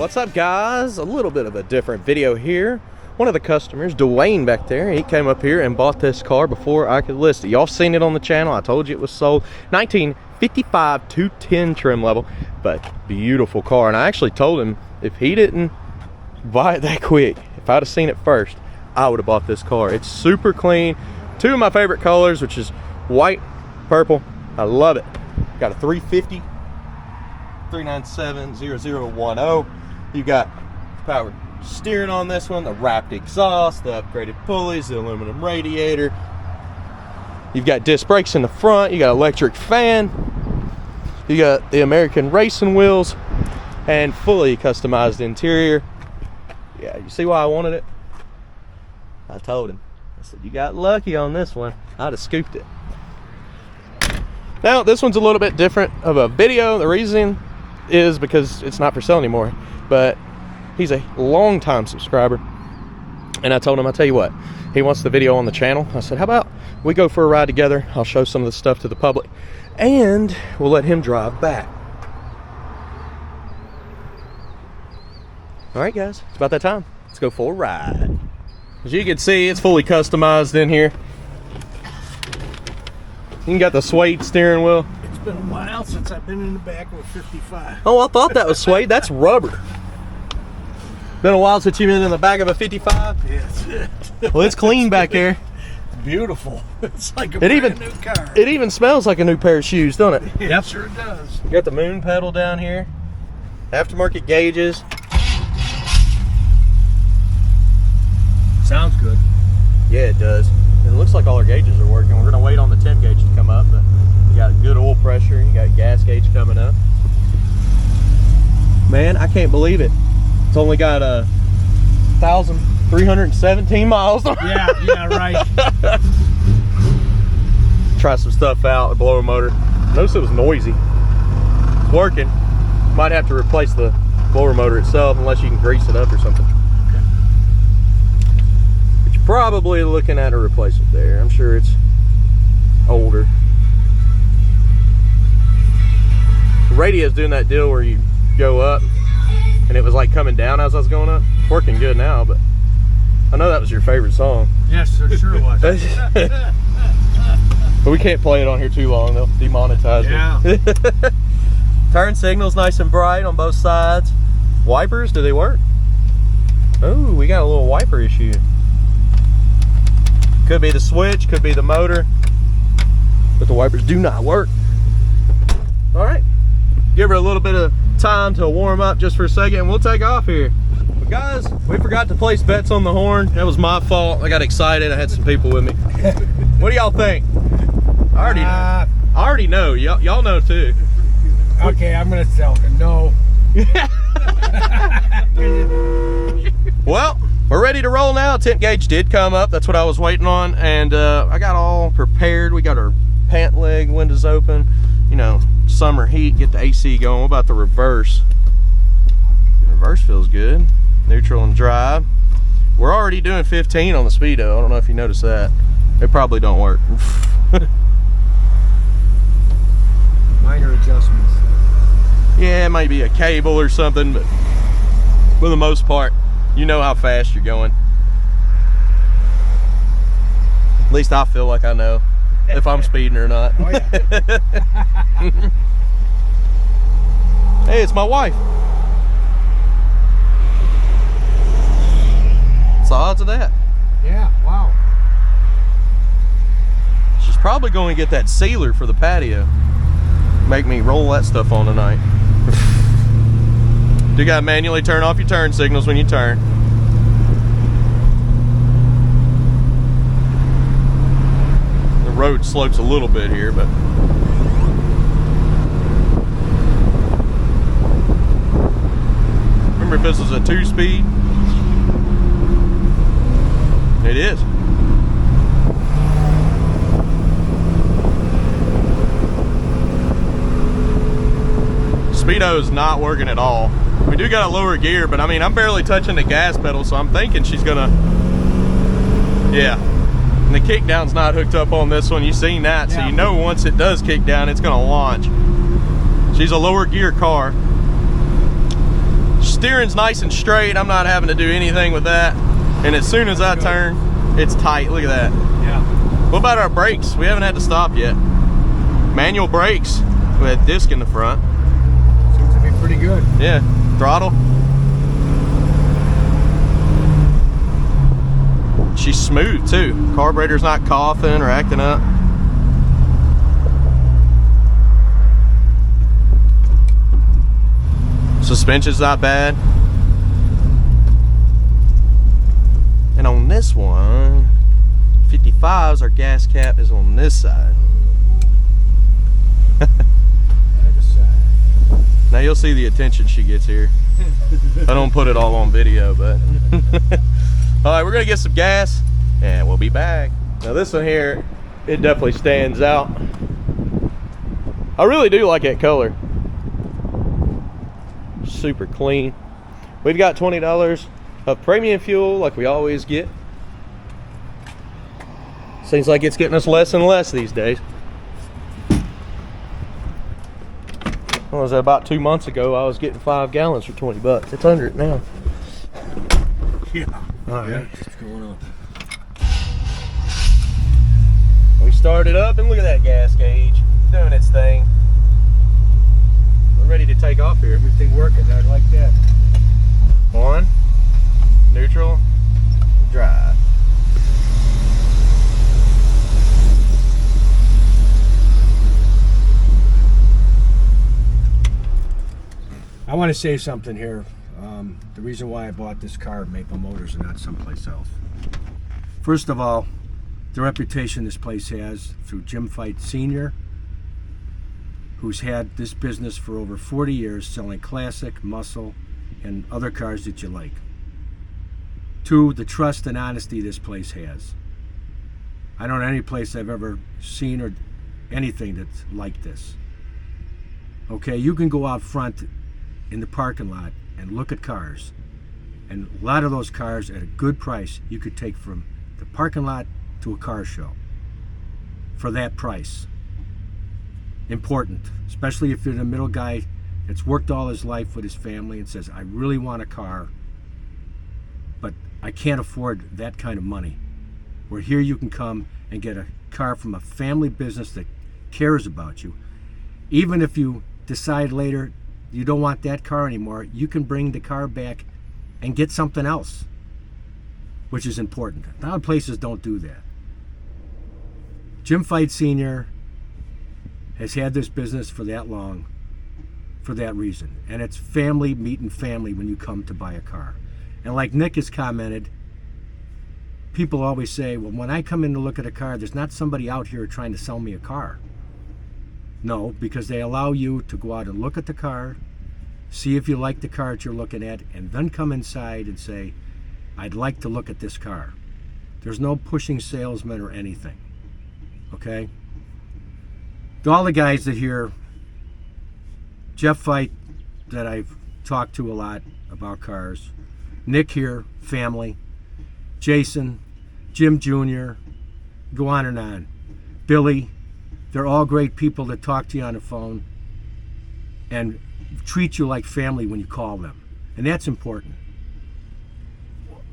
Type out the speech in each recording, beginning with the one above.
What's up, guys? A little bit of a different video here. One of the customers, Dwayne back there, he came up here and bought this car before I could list it. Y'all seen it on the channel. I told you it was sold. 1955 210 trim level, but beautiful car. And I actually told him if he didn't buy it that quick, if I'd have seen it first, I would have bought this car. It's super clean. Two of my favorite colors, which is white, purple. I love it. Got a 350 397-0010. You got power steering on this one, the wrapped exhaust, the upgraded pulleys, the aluminum radiator. You've got disc brakes in the front. You got electric fan. You got the American racing wheels and fully customized interior. Yeah, you see why I wanted it? I told him. I said, you got lucky on this one. I'd have scooped it. Now, this one's a little bit different of a video. The reason is because it's not for sale anymore, but he's a long-time subscriber, and I told him, I'll tell you what, he wants the video on the channel. I said, how about we go for a ride together? I'll show some of the stuff to the public, and we'll let him drive back. All right, guys, it's about that time. Let's go for a ride. As you can see, it's fully customized in here. You got the suede steering wheel. It's been a while since I've been in the back of a 55. Oh, I thought that was suede. That's rubber. Been a while since you've been in the back of a 55? Yes. Well, it's clean back there. Beautiful. It's like a brand new car. It even smells like a new pair of shoes, don't it? It sure does. You got the moon pedal down here. Aftermarket gauges. Sounds good. Yeah, it does. It looks like all our gauges are working. We're going to wait on the temp gauge to come up, but you got good oil pressure. You got gas gauge coming up. Man, I can't believe it. It's only got 1,317 miles on it. Yeah, right. Try some stuff out, a blower motor. Notice it was noisy. It's working. Might have to replace the blower motor itself unless you can grease it up or something. Probably looking at a replacement there. I'm sure it's older. The radio's doing that deal where you go up and it was like coming down as I was going up. It's working good now, but I know that was your favorite song. Yes, it sure was. But we can't play it on here too long. They'll demonetize it. Turn signals nice and bright on both sides. Wipers, do they work? Oh, we got a little wiper issue. Could be the switch, could be the motor, but the wipers do not work. All right, give her a little bit of time to warm up just for a second and we'll take off here. But guys, we forgot to place bets on the horn. That was my fault. I got excited. I had some people with me. What do y'all think? I already know. Y'all know too. Okay, I'm gonna tell you no. Well, we're ready to roll now. Temp gauge did come up. That's what I was waiting on. And I got all prepared. We got our pant leg windows open. You know, summer heat, get the AC going. What about the reverse? The reverse feels good. Neutral and drive. We're already doing 15 on the speedo. I don't know if you noticed that. It probably don't work. Minor adjustments. Yeah, it might be a cable or something, but for the most part, you know how fast you're going. At least I feel like I know if I'm speeding or not. Oh, yeah. Hey, it's my wife. What's the odds of that? Yeah, wow. She's probably going to get that sealer for the patio. Make me roll that stuff on tonight. You gotta manually turn off your turn signals when you turn. The road slopes a little bit here, but remember, if this was a 2-speed, it is. Speedo is not working at all. We do got a lower gear, but I mean, I'm barely touching the gas pedal, so I'm thinking she's gonna, yeah. And the kick down's not hooked up on this one. You've seen that, so you know once it does kick down, it's gonna launch. She's a lower gear car. steering's nice and straight. I'm not having to do anything with that. And as soon as I turn, it's tight. Look at that. Yeah. What about our brakes? We haven't had to stop yet. Manual brakes with a disc in the front. Seems to be pretty good. Yeah, throttle. She's smooth too. Carburetor's not coughing or acting up. Suspension's not bad. And on this one, 55s, our gas cap is on this side. Now you'll see the attention she gets here. I don't put it all on video, but all right, we're gonna get some gas and we'll be back. Now this one here, it definitely stands out. I really do like that color. Super clean. We've got $20 of premium fuel like we always get. Seems like it's getting us less and less these days. What was that, about 2 months ago, I was getting 5 gallons for 20 bucks. It's under it now. Yeah. All right. Yeah, what's going on? We started up and look at that gas gauge doing its thing. We're ready to take off here. Everything working. I like that. On, neutral, drive. I want to say something here. The reason why I bought this car at Maple Motors and not someplace else. First of all, the reputation this place has through Jim Fight Sr., who's had this business for over 40 years selling classic, muscle, and other cars that you like. 2, the trust and honesty this place has. I don't know any place I've ever seen or anything that's like this. Okay, you can go out front in the parking lot and look at cars, and a lot of those cars at a good price you could take from the parking lot to a car show for that price. Important, especially if you're the middle guy that's worked all his life with his family and says, I really want a car, but I can't afford that kind of money. Where here you can come and get a car from a family business that cares about you. Even if you decide later you don't want that car anymore, you can bring the car back and get something else, which is important. A lot of places don't do that. Jim Fight Sr. has had this business for that long, for that reason. And it's family meeting family when you come to buy a car. And like Nick has commented, people always say, well, when I come in to look at a car, there's not somebody out here trying to sell me a car. No, because they allow you to go out and look at the car, see if you like the car that you're looking at, and then come inside and say, I'd like to look at this car. There's no pushing salesman or anything. Okay? To all the guys that hear Jeff Fight, that I've talked to a lot about cars, Nick here, family, Jason, Jim Jr., go on and on, Billy, they're all great people that talk to you on the phone and treat you like family when you call them. And that's important.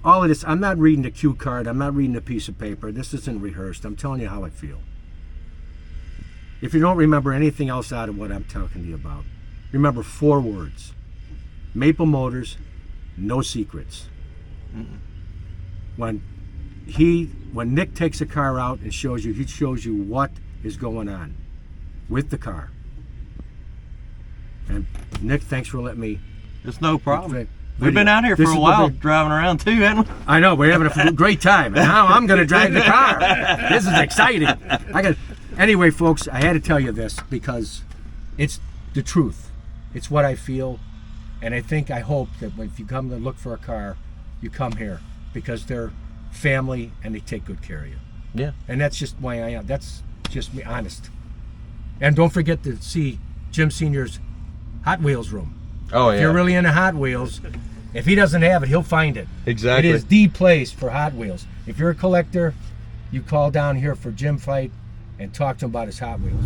All of this, I'm not reading the cue card, I'm not reading a piece of paper, this isn't rehearsed, I'm telling you how I feel. If you don't remember anything else out of what I'm talking to you about, remember 4 words. Maple Motors, no secrets. When Nick takes a car out and shows you, he shows you what is going on with the car. And Nick, thanks for letting me. It's no problem. We've been out here for a while driving around too, haven't we? I know, we're having a great time. And now I'm going to drive the car. This is exciting. Anyway, folks, I had to tell you this because it's the truth. It's what I feel. And I hope that if you come to look for a car, you come here because they're family and they take good care of you. Yeah. And that's just why I am. That's just me, honest. And don't forget to see Jim Sr.'s Hot Wheels room. Oh, yeah. If you're really into Hot Wheels, if he doesn't have it, he'll find it. Exactly. It is the place for Hot Wheels. If you're a collector, you call down here for Jim Fight and talk to him about his Hot Wheels.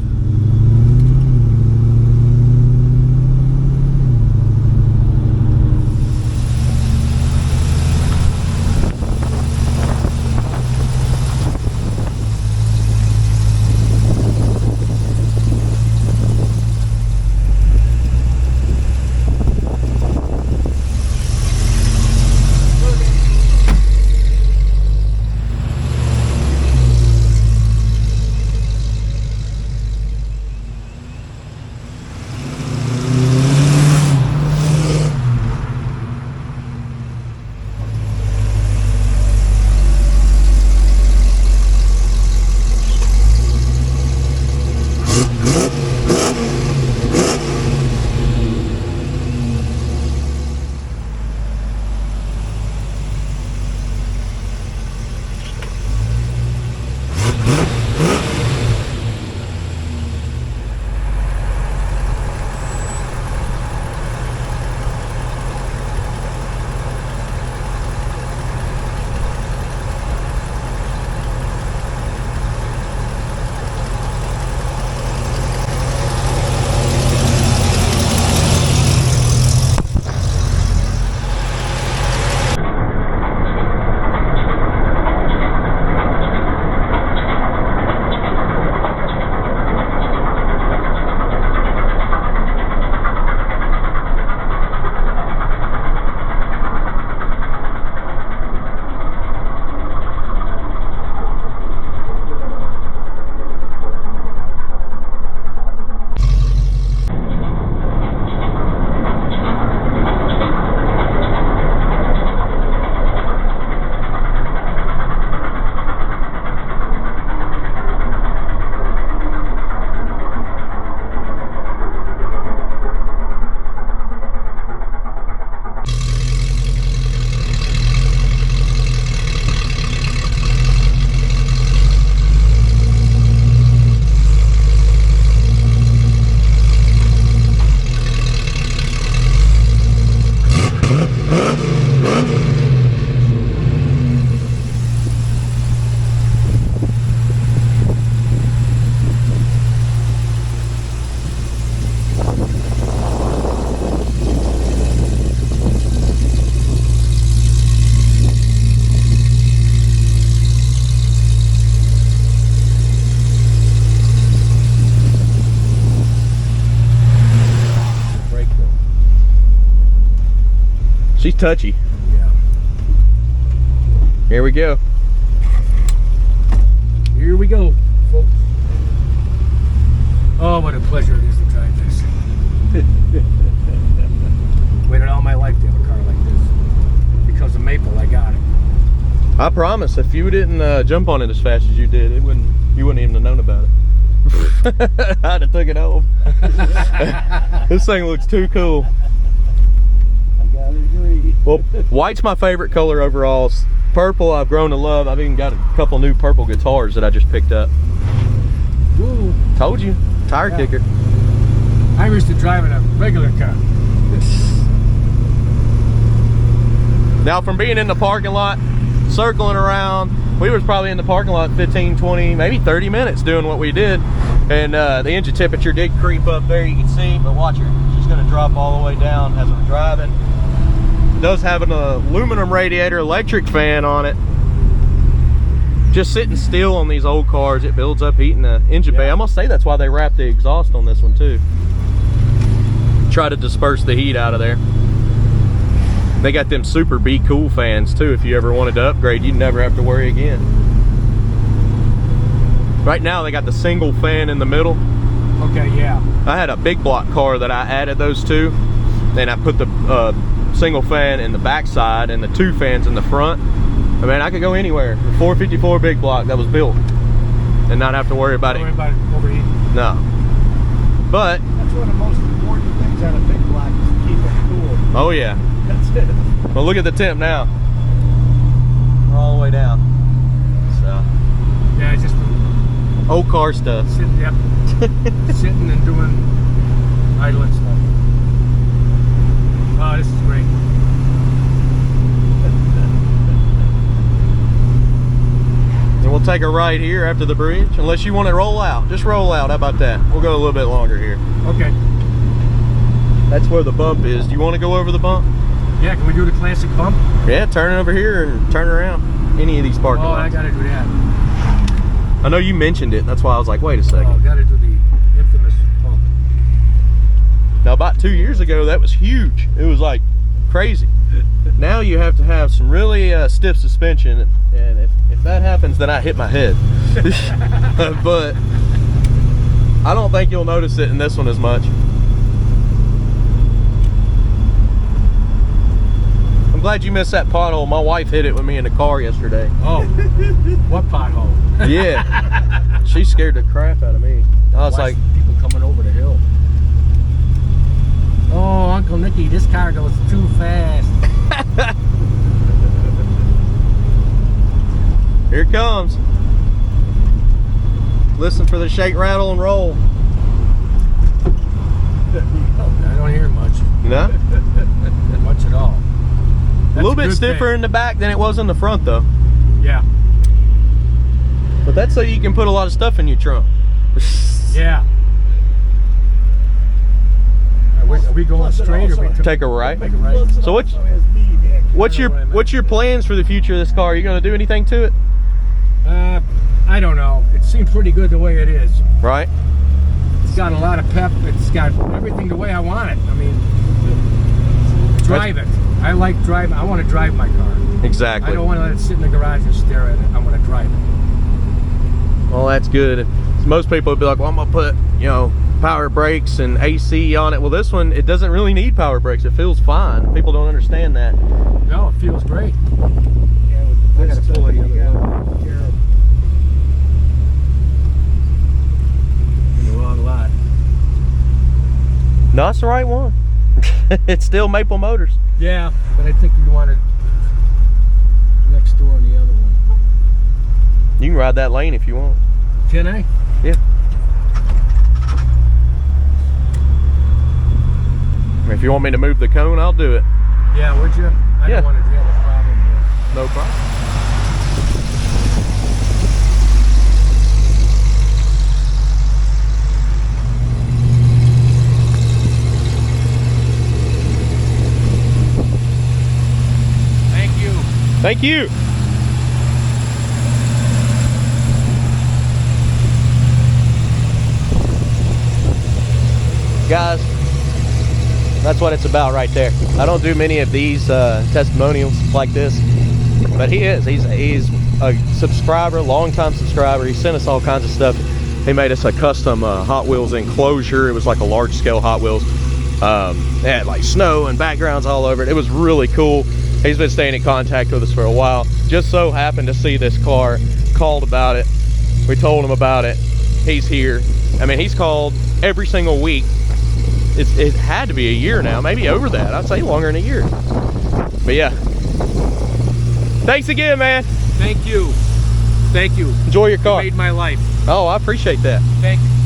She's touchy. Yeah. Here we go. Here we go, folks. Oh, what a pleasure it is to drive this. Waited all my life to have a car like this. Because of Maple, I got it. I promise, if you didn't jump on it as fast as you did, you wouldn't even have known about it. I'd have took it home. This thing looks too cool. I gotta agree. Well, white's my favorite color overall. Purple I've grown to love. I've even got a couple new purple guitars that I just picked up. Ooh. Told you, tire kicker. I'm used to driving a regular car. Now from being in the parking lot, circling around, we was probably in the parking lot 15, 20, maybe 30 minutes doing what we did. And the engine temperature did creep up there, you can see, but watch her. She's gonna drop all the way down as we're driving. It does have an aluminum radiator, electric fan on it. Just sitting still on these old cars, it builds up heat in the engine bay. I'm gonna say that's why they wrapped the exhaust on this one too. Try to disperse the heat out of there. They got them super Be Cool fans too. If you ever wanted to upgrade, you'd never have to worry again. Right now they got the single fan in the middle. Okay, yeah. I had a big block car that I added those to, and I put the single fan in the back side and the two fans in the front. I mean, I could go anywhere. The 454 big block that was built and not have to worry about Don't worry about it overheating. No. But That's one of the most important things on a big block is to keep it cool. oh yeah. That's it. Well, look at the temp now. We're all the way down. So Yeah, just old car stuff. sitting, yep. Sitting and doing idling stuff. Oh, this is great. And we'll take a right here after the bridge, unless you want to roll out. Just roll out. How about that? We'll go a little bit longer here. Okay. That's where the bump is. Do you want to go over the bump? Yeah, can we do the classic bump? Yeah, turn over here and turn around. Any of these parking Oh, I lots. gotta do that. I know you mentioned it. That's why I was like, wait a second. Oh, gotta do the infamous bump. Now, about 2 years ago, that was huge. It was like crazy. Now you have to have some really stiff suspension, and if that happens, then I hit my head. But I don't think you'll notice it in this one as much. I'm glad you missed that pothole. My wife hit it with me in the car yesterday. Oh, what pothole? Yeah, she scared the crap out of me. I was like, people coming over the hill. Oh, Uncle Nicky, this car goes too fast. here it comes. Listen for the shake, rattle, and roll. I don't hear much. No? Much at all. A little bit That's good stiffer thing. in the back than it was in the front, though. Yeah. But that's so you can put a lot of stuff in your trunk. Yeah. Are we going straight or we Take a right. Take a right. So what's your plans for the future of this car? Are you going to do anything to it? I don't know. It seems pretty good the way it is. Right. It's got a lot of pep. It's got everything the way I want it. I mean, drive it. I like driving. I want to drive my car. Exactly. I don't want to let it sit in the garage and stare at it. I want to drive it. Well, that's good. Most people would be like, well, I'm going to put, you know, power brakes and AC on it. Well, this one, it doesn't really need power brakes. It feels fine. People don't understand that. No, it feels great. Yeah, I got to pull it the other way. In the wrong lot. No, it's the right one. It's still Maple Motors. Yeah, but I think we wanted next door on the other one. You can ride that lane if you want. Can I? Yeah. If you want me to move the cone, I'll do it. Yeah, would you? I Yeah. don't want to have a problem here. No problem. Thank you. Thank you. Guys, That's what it's about right there. I don't do many of these testimonials like this, but he is. He's a subscriber, longtime subscriber. He sent us all kinds of stuff. He made us a custom Hot Wheels enclosure. It was like a large scale Hot Wheels. It had like snow and backgrounds all over it. It was really cool. He's been staying in contact with us for a while. Just so happened to see this car, called about it. We told him about it. He's here. I mean, he's called every single week. It had to be a year now, maybe over that. I'd say longer than a year. But yeah. Thanks again, man. Thank you. Thank you. Enjoy your car. You made my life. Oh, I appreciate that. Thank you.